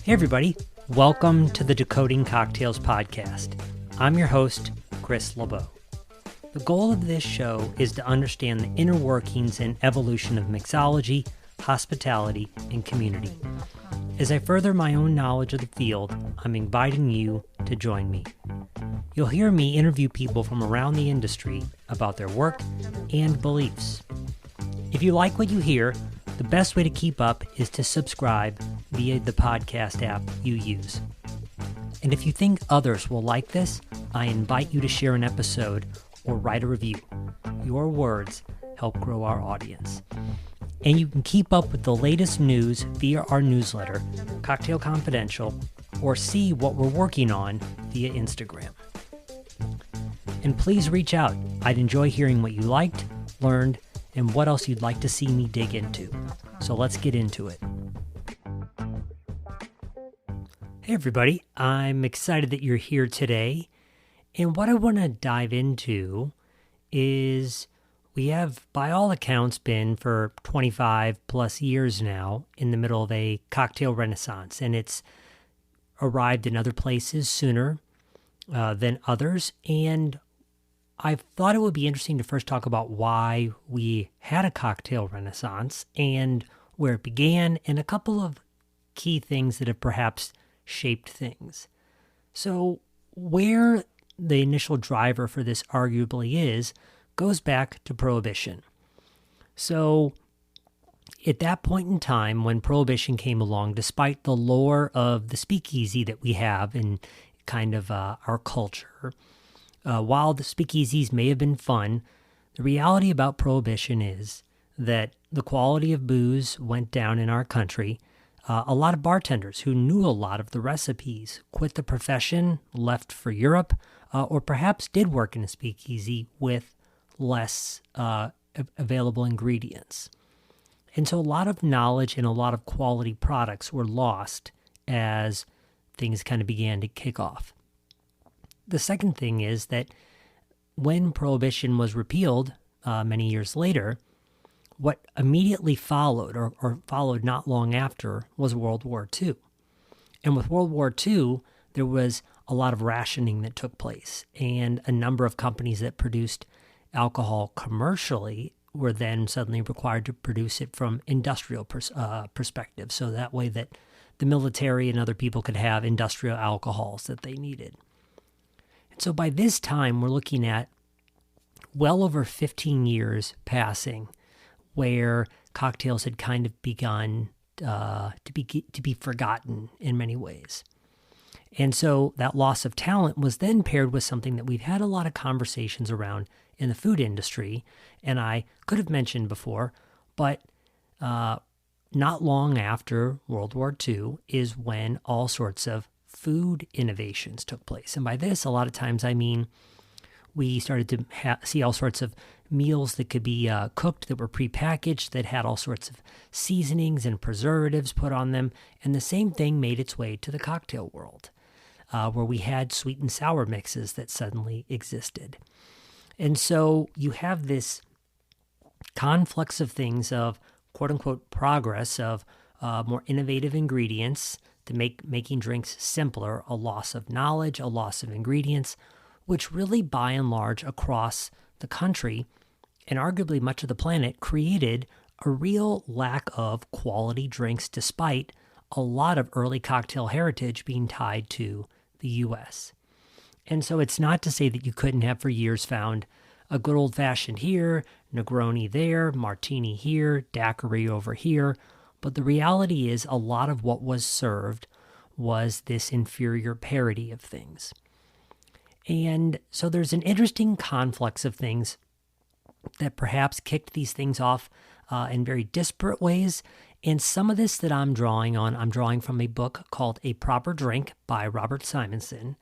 Hey everybody, welcome to the Decoding Cocktails Podcast. I'm your host, Chris LeBeau. The goal of this show is to understand the inner workings and evolution of mixology, hospitality, and community. As I further my own knowledge of the field, I'm inviting you to join me. You'll hear me interview people from around the industry about their work and beliefs. If you like what you hear, the best way to keep up is to subscribe via the podcast app you use. And if you think others will like this, I invite you to share an episode or write a review. Your words help grow our audience. And you can keep up with the latest news via our newsletter, Cocktail Confidential, or see what we're working on via Instagram. And please reach out. I'd enjoy hearing what you liked, learned, and what else you'd like to see me dig into. So let's get into it. Hey everybody, I'm excited that you're here today. And what I want to dive into is we have, by all accounts, been for 25 plus years now in the middle of a cocktail renaissance. And it's arrived in other places sooner than others. And I thought it would be interesting to first talk about why we had a cocktail renaissance and where it began, and a couple of key things that have perhaps shaped things. So where the initial driver for this arguably is goes back to Prohibition. So at that point in time when Prohibition came along, despite the lore of the speakeasy that we have in kind of our culture, while the speakeasies may have been fun, the reality about Prohibition is that the quality of booze went down in our country. A lot of bartenders who knew a lot of the recipes quit the profession, left for Europe, or perhaps did work in a speakeasy with less available ingredients. And so a lot of knowledge and a lot of quality products were lost as things kind of began to kick off. The second thing is that when Prohibition was repealed many years later, what immediately followed, or followed not long after, was World War II. And with World War II, there was a lot of rationing that took place, and a number of companies that produced alcohol commercially were then suddenly required to produce it from industrial perspective, so that way that the military and other people could have industrial alcohols that they needed. And so by this time, we're looking at well over 15 years passing where cocktails had kind of begun to be forgotten in many ways. And so that loss of talent was then paired with something that we've had a lot of conversations around in the food industry, and I could have mentioned before, but not long after World War II is when all sorts of food innovations took place. And by this, a lot of times I mean we started to see all sorts of meals that could be cooked that were prepackaged, that had all sorts of seasonings and preservatives put on them. And the same thing made its way to the cocktail world, where we had sweet and sour mixes that suddenly existed. And so you have this conflux of things of quote-unquote progress, of more innovative ingredients to making drinks simpler, a loss of knowledge, a loss of ingredients, which really by and large across the country and arguably much of the planet created a real lack of quality drinks despite a lot of early cocktail heritage being tied to the U.S. And so it's not to say that you couldn't have for years found a good old-fashioned here, Negroni there, Martini here, Daiquiri over here, but the reality is a lot of what was served was this inferior parody of things. And so there's an interesting conflux of things that perhaps kicked these things off in very disparate ways. And some of this that I'm drawing from a book called A Proper Drink by Robert Simonson.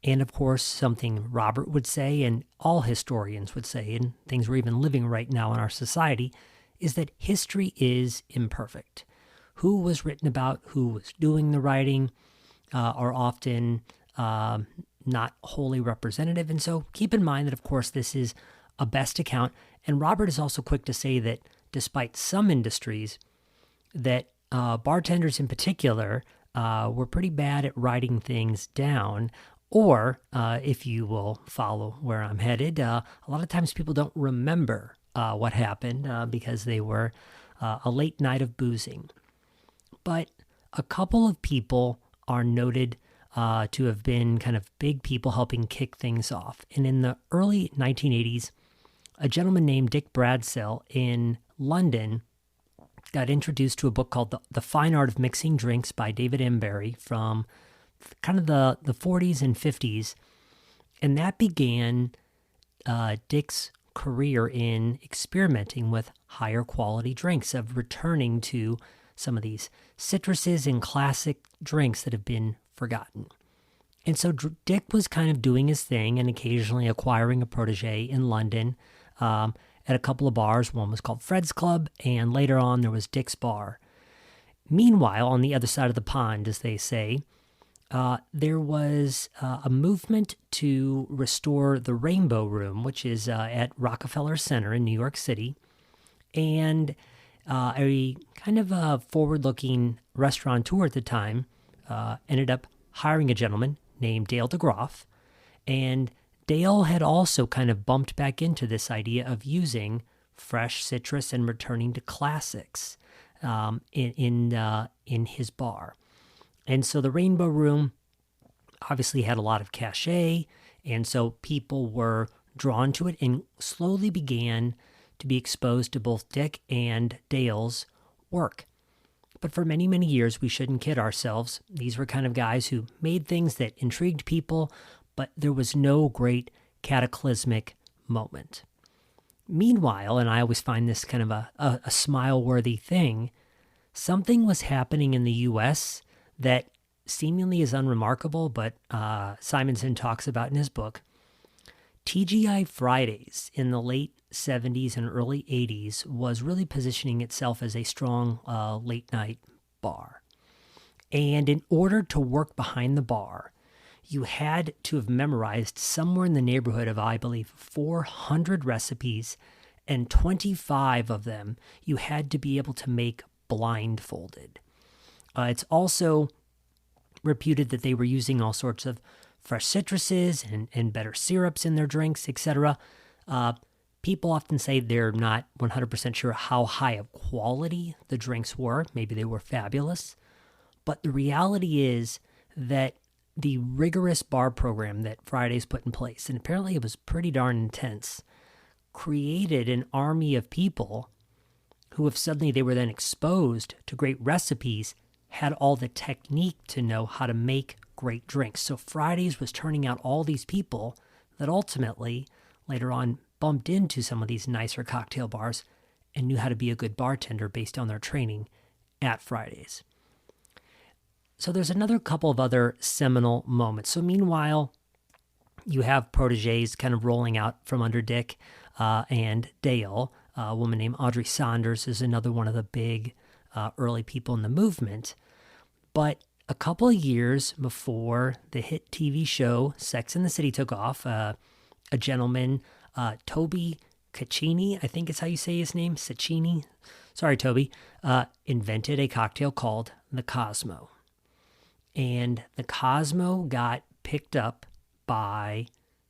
And of course, something Robert would say, and all historians would say, and things we're even living right now in our society, is that history is imperfect. Who was written about, who was doing the writing, are often not wholly representative. And so keep in mind that, of course, this is a best account. And Robert is also quick to say that despite some industries that bartenders in particular were pretty bad at writing things down. Or, if you will follow where I'm headed, a lot of times people don't remember what happened because they were a late night of boozing. But a couple of people are noted to have been kind of big people helping kick things off. And in the early 1980s, a gentleman named Dick Bradsell in London got introduced to a book called The Fine Art of Mixing Drinks by David Embury from kind of the 40s and 50s. And that began Dick's career in experimenting with higher quality drinks, of returning to some of these citruses and classic drinks that have been forgotten. And so Dick was kind of doing his thing and occasionally acquiring a protege in London at a couple of bars. One was called Fred's Club, and later on there was Dick's Bar. Meanwhile, on the other side of the pond, as they say, there was a movement to restore the Rainbow Room, which is at Rockefeller Center in New York City, and a kind of a forward-looking restaurateur at the time ended up hiring a gentleman named Dale DeGroff, and Dale had also kind of bumped back into this idea of using fresh citrus and returning to classics in his bar. And so the Rainbow Room obviously had a lot of cachet, and so people were drawn to it and slowly began to be exposed to both Dick and Dale's work. But for many, many years, we shouldn't kid ourselves. These were kind of guys who made things that intrigued people, but there was no great cataclysmic moment. Meanwhile, and I always find this kind of a smile-worthy thing, something was happening in the U.S. that seemingly is unremarkable, but Simonson talks about in his book. TGI Fridays in the late 70s and early 80s was really positioning itself as a strong late night bar. And in order to work behind the bar, you had to have memorized somewhere in the neighborhood of, I believe, 400 recipes, and 25 of them you had to be able to make blindfolded. It's also reputed that they were using all sorts of fresh citruses and better syrups in their drinks, etc. People often say they're not 100% sure how high of quality the drinks were. Maybe they were fabulous. But the reality is that the rigorous bar program that Fridays put in place, and apparently it was pretty darn intense, created an army of people who, if suddenly they were then exposed to great recipes, had all the technique to know how to make great drinks. So Fridays was turning out all these people that ultimately, later on, bumped into some of these nicer cocktail bars and knew how to be a good bartender based on their training at Fridays. So there's another couple of other seminal moments. So meanwhile, you have proteges kind of rolling out from under Dick and Dale. A woman named Audrey Saunders is another one of the big early people in the movement. But a couple of years before the hit TV show Sex and the City took off, a gentleman, Toby Caccini, I think is how you say his name, Caccini, sorry Toby, invented a cocktail called the Cosmo. And the Cosmo got picked up by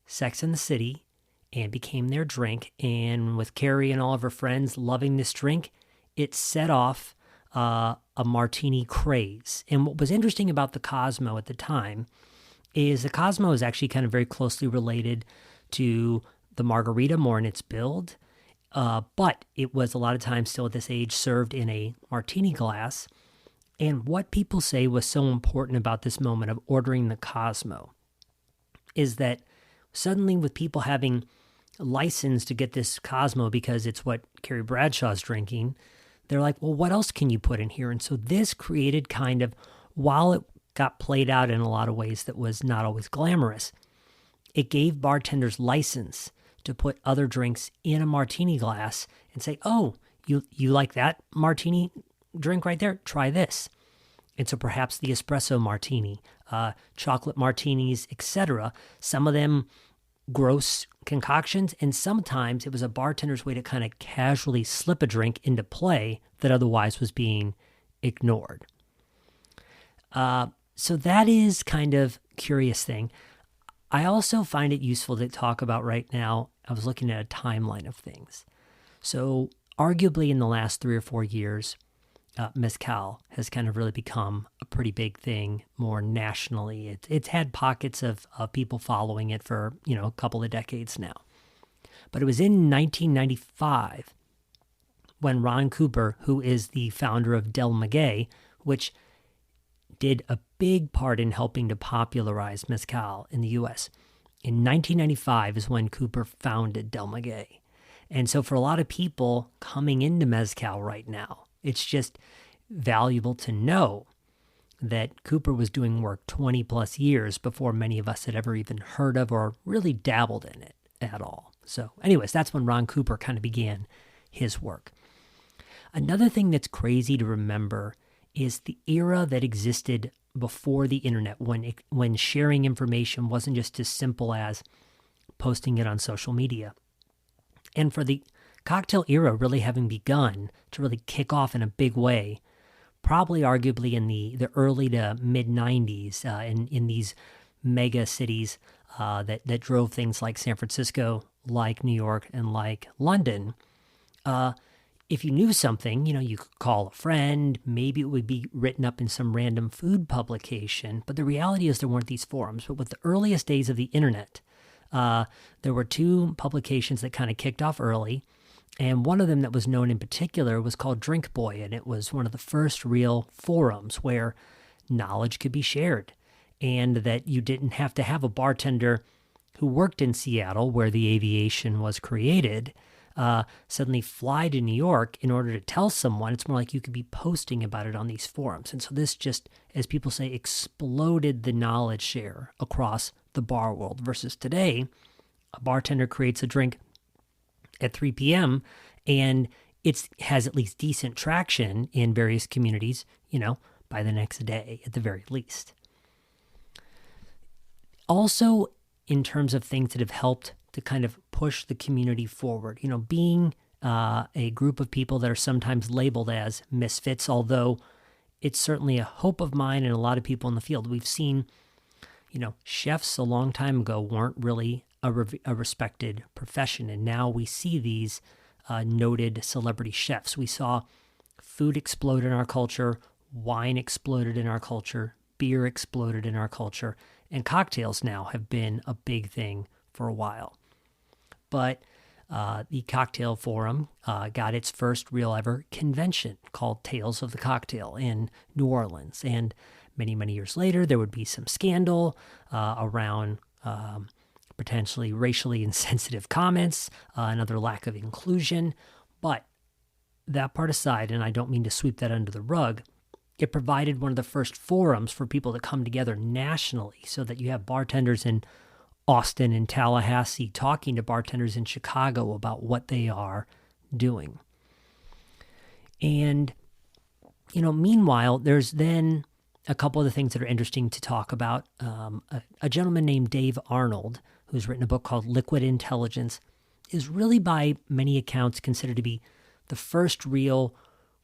Sex and the City and became their drink. And with Carrie and all of her friends loving this drink, it set off a martini craze. And what was interesting about the Cosmo at the time is the Cosmo is actually kind of very closely related to the margarita, more in its build. But it was a lot of times still at this age served in a martini glass. And what people say was so important about this moment of ordering the Cosmo is that suddenly, with people having license to get this Cosmo because it's what Carrie Bradshaw's drinking, they're like, well, what else can you put in here? And so this created kind of, while it got played out in a lot of ways that was not always glamorous, it gave bartenders license to put other drinks in a martini glass and say, oh, you like that martini drink right there? Try this. And so perhaps the espresso martini, chocolate martinis, etc. Some of them gross concoctions, and sometimes it was a bartender's way to kind of casually slip a drink into play that otherwise was being ignored. So that is kind of curious thing. I also find it useful to talk about right now. I was looking at a timeline of things. So arguably in the last 3 or 4 years, mezcal has kind of really become a pretty big thing more nationally. It's had pockets of people following it for, a couple of decades now. But it was in 1995 when Ron Cooper, who is the founder of Del Maguey, which did a big part in helping to popularize mezcal in the U.S. In 1995 is when Cooper founded Del Maguey. And so for a lot of people coming into mezcal right now, it's just valuable to know that Cooper was doing work 20 plus years before many of us had ever even heard of or really dabbled in it at all. So anyways, that's when Ron Cooper kind of began his work. Another thing that's crazy to remember is the era that existed before the internet, when sharing information wasn't just as simple as posting it on social media. And for the cocktail era really having begun to really kick off in a big way, probably arguably in the early to mid 90s in these mega cities that drove things like San Francisco, like New York, and like London. If you knew something, you could call a friend, maybe it would be written up in some random food publication, but the reality is there weren't these forums. But with the earliest days of the internet, there were 2 publications that kind of kicked off early, and one of them that was known in particular was called Drink Boy, and it was one of the first real forums where knowledge could be shared, and that you didn't have to have a bartender who worked in Seattle, where the aviation was created, suddenly fly to New York in order to tell someone. It's more like you could be posting about it on these forums. And so this just, as people say, exploded the knowledge share across the bar world, versus today, a bartender creates a drink at 3 p.m. and it has at least decent traction in various communities, by the next day at the very least. Also, in terms of things that have helped to kind of push the community forward, being a group of people that are sometimes labeled as misfits, although it's certainly a hope of mine and a lot of people in the field. We've seen, chefs a long time ago weren't really a respected profession, and now we see these noted celebrity chefs. We saw food explode in our culture, wine exploded in our culture, beer exploded in our culture, and cocktails now have been a big thing for a while. But the Cocktail Forum got its first real ever convention called Tales of the Cocktail in New Orleans. And many, many years later, there would be some scandal around potentially racially insensitive comments, another lack of inclusion. But that part aside, and I don't mean to sweep that under the rug, it provided one of the first forums for people to come together nationally, so that you have bartenders in Austin and Tallahassee talking to bartenders in Chicago about what they are doing. And, meanwhile, there's then a couple of the things that are interesting to talk about. A gentleman named Dave Arnold, who's written a book called Liquid Intelligence, is really by many accounts considered to be the first real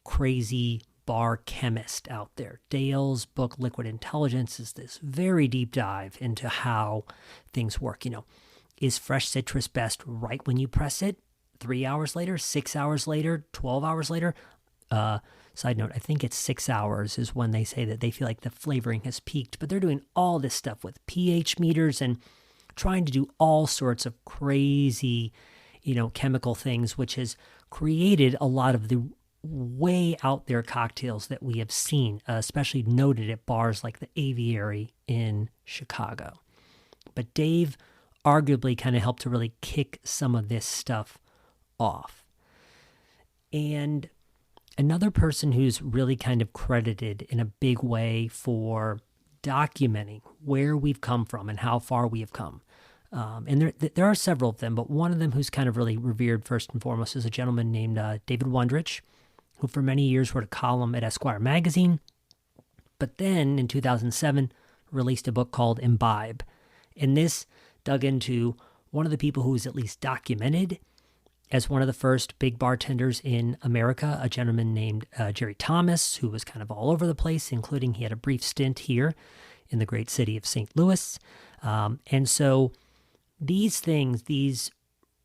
crazy bar chemist out there. Dale's book, Liquid Intelligence, is this very deep dive into how things work. Is fresh citrus best right when you press it? 3 hours later, 6 hours later, 12 hours later? Side note, I think it's 6 hours is when they say that they feel like the flavoring has peaked, but they're doing all this stuff with pH meters and trying to do all sorts of crazy, chemical things, which has created a lot of the way out there cocktails that we have seen, especially noted at bars like the Aviary in Chicago. But Dave arguably kind of helped to really kick some of this stuff off. And another person who's really kind of credited in a big way for documenting where we've come from and how far we have come. And there are several of them, but one of them who's kind of really revered first and foremost is a gentleman named David Wondrich, who for many years wrote a column at Esquire magazine, but then in 2007 released a book called Imbibe. And this dug into one of the people who was at least documented as one of the first big bartenders in America, a gentleman named Jerry Thomas, who was kind of all over the place, including he had a brief stint here in the great city of St. Louis. And so these things, these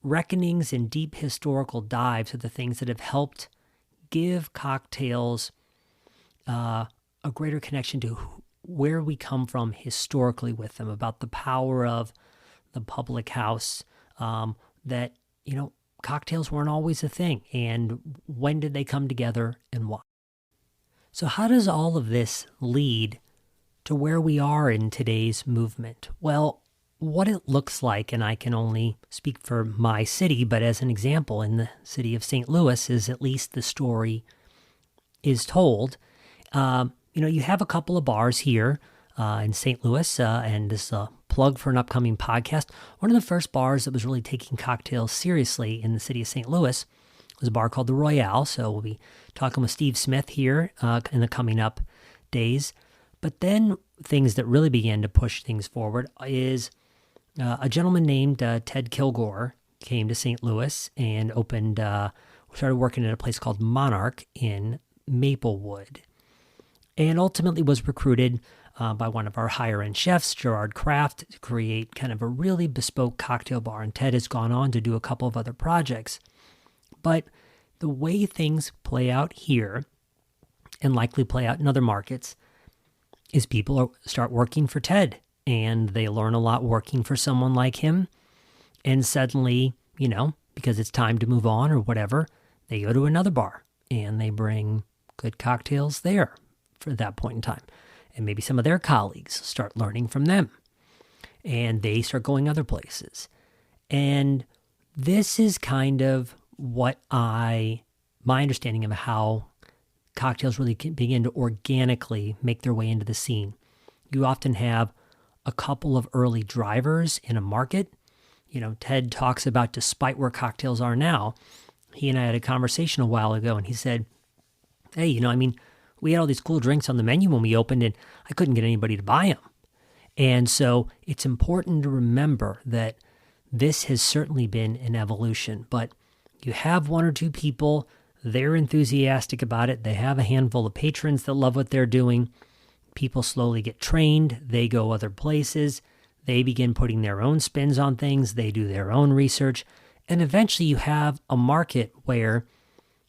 reckonings and deep historical dives are the things that have helped give cocktails a greater connection to where we come from historically with them, about the power of the public house, that, cocktails weren't always a thing, and when did they come together and why? So how does all of this lead to where we are in today's movement? Well, what it looks like, and I can only speak for my city, but as an example, in the city of St. Louis, is at least the story is told. You have a couple of bars here in St. Louis, and this is a plug for an upcoming podcast. One of the first bars that was really taking cocktails seriously in the city of St. Louis was a bar called the Royale. So we'll be talking with Steve Smith here in the coming up days. But then things that really began to push things forward is a gentleman named Ted Kilgore came to St. Louis and started working at a place called Monarch in Maplewood, and ultimately was recruited by one of our higher-end chefs, Gerard Kraft, to create kind of a really bespoke cocktail bar. And Ted has gone on to do a couple of other projects. But the way things play out here, and likely play out in other markets, is people start working for Ted, and they learn a lot working for someone like him. And suddenly, because it's time to move on or whatever, they go to another bar, and they bring good cocktails there for that point in time. And maybe some of their colleagues start learning from them, and they start going other places. And this is kind of my understanding of how cocktails really can begin to organically make their way into the scene. You often have a couple of early drivers in a market. Ted talks about, despite where cocktails are now, he and I had a conversation a while ago, and he said, hey, we had all these cool drinks on the menu when we opened, and I couldn't get anybody to buy them. And so it's important to remember that this has certainly been an evolution, but you have one or two people, they're enthusiastic about it. They have a handful of patrons that love what they're doing. People slowly get trained. They go other places. They begin putting their own spins on things. They do their own research. And eventually you have a market where,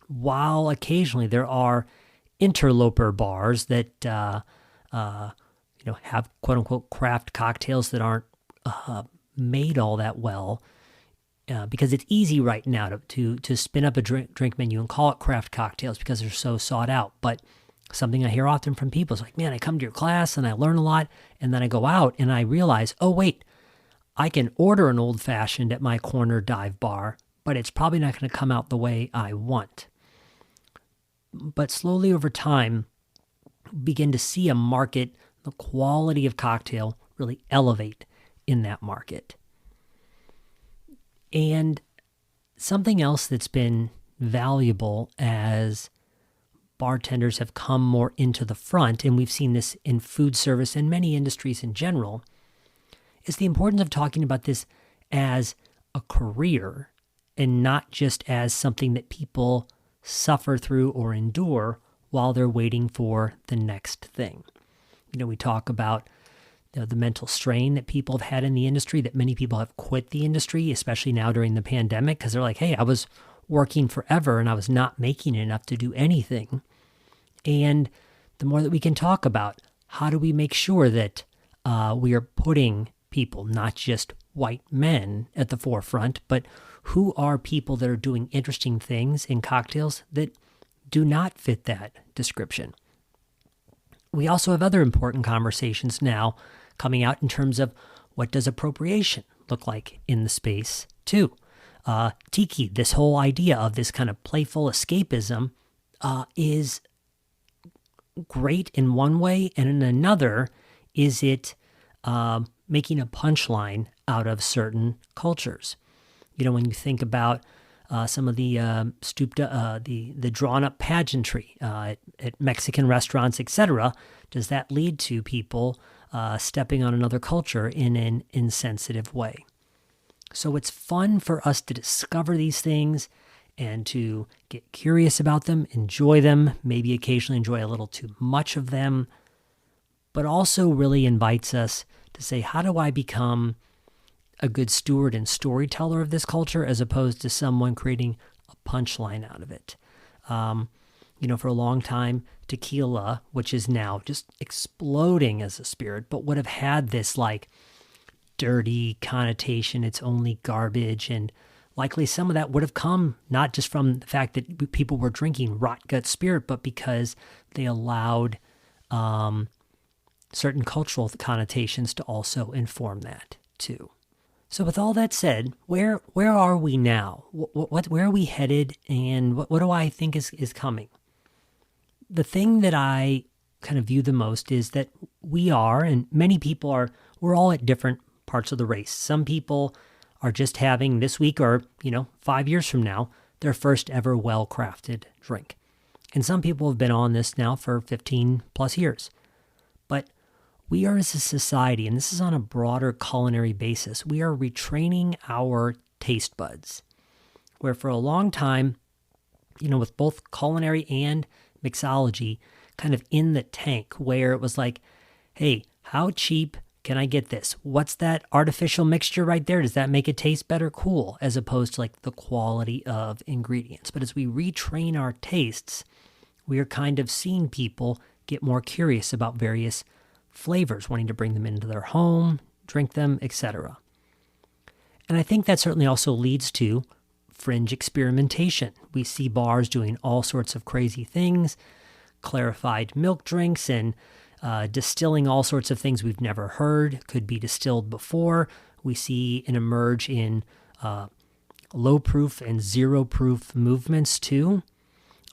while occasionally there are interloper bars that have quote unquote craft cocktails that aren't made all that well, because it's easy right now to spin up a drink menu and call it craft cocktails because they're so sought out. But something I hear often from people is like, man, I come to your class and I learn a lot, and then I go out and I realize, oh wait, I can order an old fashioned at my corner dive bar, but it's probably not going to come out the way I want. But slowly over time, begin to see a market, the quality of cocktail really elevate in that market. And something else that's been valuable as bartenders have come more into the front, and we've seen this in food service and many industries in general, is the importance of talking about this as a career and not just as something that people suffer through or endure while they're waiting for the next thing. We talk about the mental strain that people have had in the industry, that many people have quit the industry, especially now during the pandemic, because they're like, hey, I was working forever and I was not making enough to do anything. And the more that we can talk about, how do we make sure that we are putting people, not just white men, at the forefront, but who are people that are doing interesting things in cocktails that do not fit that description. We also have other important conversations now coming out in terms of what does appropriation look like in the space too. Tiki, this whole idea of this kind of playful escapism, is great in one way, and in another is it making a punchline out of certain cultures. When you think about some of the the drawn-up pageantry at Mexican restaurants, etc., does that lead to people stepping on another culture in an insensitive way? So it's fun for us to discover these things and to get curious about them, enjoy them, maybe occasionally enjoy a little too much of them, but also really invites us to say, how do I become a good steward and storyteller of this culture as opposed to someone creating a punchline out of it? For a long time, tequila, which is now just exploding as a spirit, but would have had this like dirty connotation, it's only garbage, and likely some of that would have come not just from the fact that people were drinking rot gut spirit, but because they allowed certain cultural connotations to also inform that too. So with all that said, where are we now? Where are we headed, and what do I think is coming? The thing that I kind of view the most is that we are, and many people are, we're all at different parts of the race. Some people are just having this week or, 5 years from now, their first ever well-crafted drink. And some people have been on this now for 15 plus years. But we are as a society, and this is on a broader culinary basis, we are retraining our taste buds. Where for a long time, with both culinary and mixology kind of in the tank, where it was like, hey, how cheap can I get this? What's that artificial mixture right there? Does that make it taste better? Cool. As opposed to like the quality of ingredients. But as we retrain our tastes, we are kind of seeing people get more curious about various flavors, wanting to bring them into their home, drink them, etc. And I think that certainly also leads to fringe experimentation. We see bars doing all sorts of crazy things, clarified milk drinks, and distilling all sorts of things we've never heard, could be distilled before. We see an emerge in low-proof and zero-proof movements too.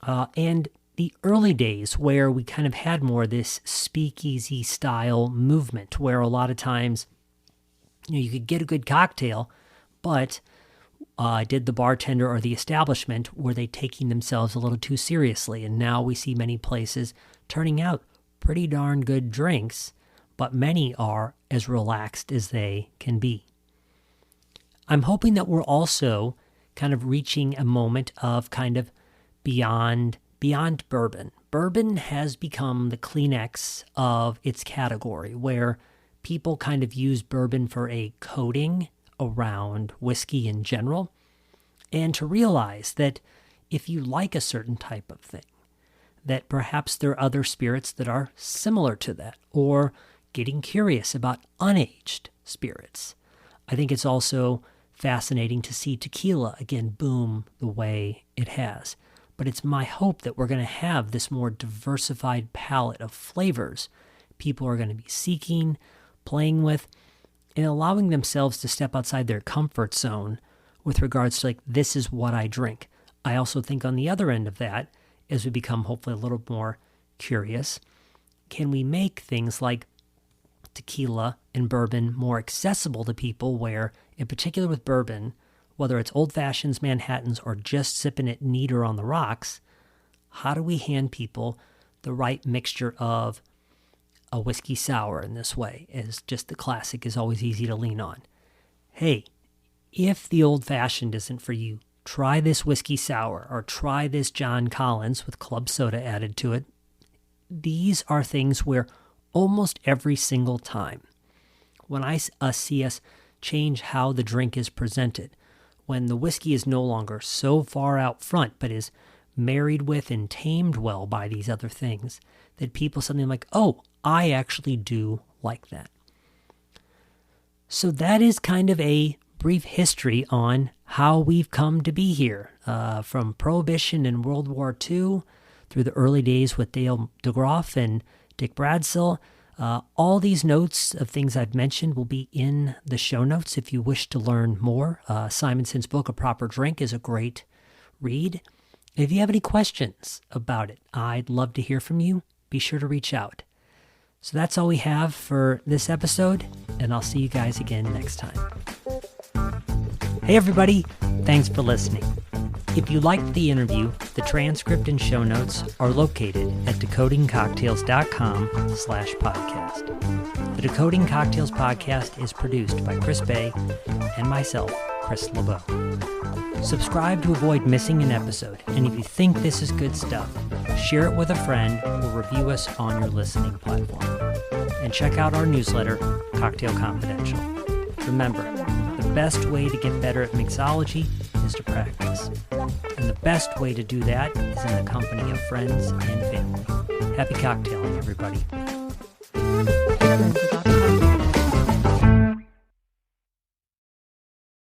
And the early days where we kind of had more this speakeasy style movement where a lot of times you could get a good cocktail, but did the bartender or the establishment, were they taking themselves a little too seriously? And now we see many places turning out pretty darn good drinks, but many are as relaxed as they can be. I'm hoping that we're also kind of reaching a moment of kind of beyond bourbon. Bourbon has become the Kleenex of its category, where people kind of use bourbon for a coating around whiskey in general, and to realize that if you like a certain type of thing, that perhaps there are other spirits that are similar to that, or getting curious about unaged spirits. I think it's also fascinating to see tequila, again, boom the way it has. But it's my hope that we're going to have this more diversified palette of flavors people are going to be seeking, playing with, and allowing themselves to step outside their comfort zone with regards to, like, this is what I drink. I also think on the other end of that, as we become hopefully a little more curious, can we make things like tequila and bourbon more accessible to people where, in particular with bourbon, whether it's old fashions, Manhattans, or just sipping it neater on the rocks, how do we hand people the right mixture of a whiskey sour in this way? As just the classic is always easy to lean on. Hey, if the old fashioned isn't for you, try this whiskey sour, or try this John Collins with club soda added to it. These are things where almost every single time, when I see us change how the drink is presented, when the whiskey is no longer so far out front, but is married with and tamed well by these other things, that people something like, oh, I actually do like that. So that is kind of a brief history on how we've come to be here, from Prohibition and World War II through the early days with Dale DeGroff and Dick Bradsell. All these notes of things I've mentioned will be in the show notes if you wish to learn more. Simonson's book, A Proper Drink, is a great read. If you have any questions about it, I'd love to hear from you. Be sure to reach out. So that's all we have for this episode, and I'll see you guys again next time. Hey everybody, thanks for listening. If you liked the interview, the transcript and show notes are located at decodingcocktails.com/podcast. The Decoding Cocktails Podcast is produced by Chris Bay and myself, Chris LeBeau. Subscribe to avoid missing an episode, and if you think this is good stuff, share it with a friend or review us on your listening platform. And check out our newsletter, Cocktail Confidential. Remember, the best way to get better at mixology is to practice. And the best way to do that is in the company of friends and family. Happy cocktailing, everybody.